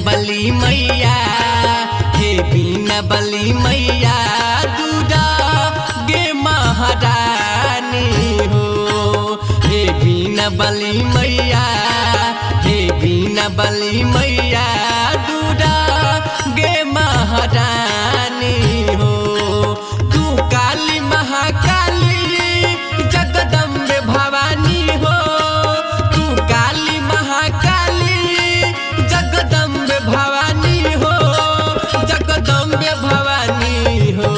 बली मैया, हे बीना बली मैया दुर्गा गे महारानी हो। हे बीना बली मैया, हे बीना बली मैया दुर्गा गे महारानी हो। तू काली महाकाली जगदम्बे भवानी हो। तू काली महाकाली जगदम्बे भवानी हो, जगदम्बे भवानी हो।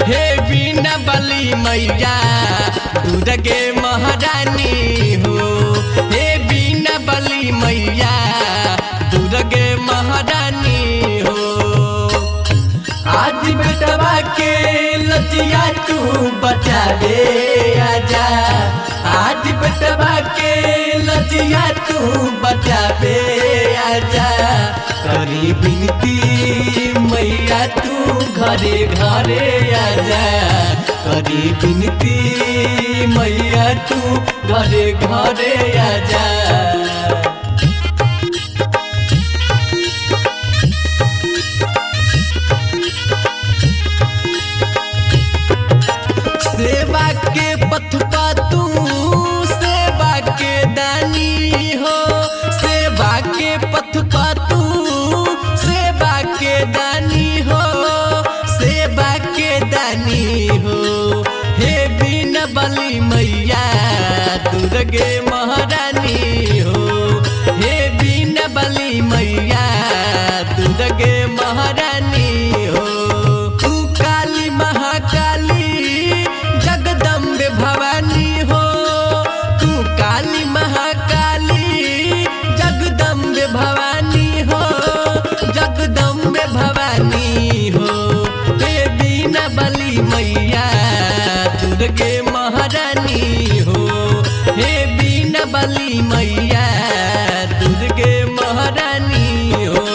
हे बीना बली मैया दुर्गे महारानी हो। हे बीना बली मैया दुर्गे महारानी हो। आज बेटवा के लजिया तू बचा दे आजा, आज बेटवा के लजिया तू बचा दे आजा। करी बिनती मैया तू घरे घरे आजा, करी बिनती मैया तू घरे घरे आजा। सेवा के पथ पा तू सेवा के दानी हो। सेवा के पथ पा तू सेवा के दानी हो, सेवा के दानी हो। हे बीना बली मैया दुर्गे महारानी हो। हे बीना बली मैया दुर्गे महारानी हो। तू काली महाकाली जगदम्बे भवानी हो। तू काली महाकाली जगदम्बे भवानी हो, जगदम्बे भवानी हो। हे बीना बली मैया दुर्गे महारानी हो। हे बीना बली मैया दुर्गे महारानी हो।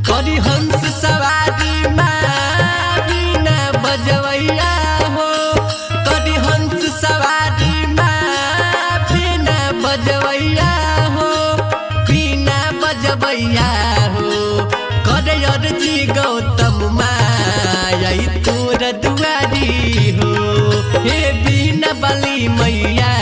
करी हंस सवारी माँ बीना बजवैया हो। करी हंस सवारी माँ बीना बजवैया हो, बीना बजवैया हो। करे अर्जी गौतम माई तोर दुआरी हो। हे बीना बली मैया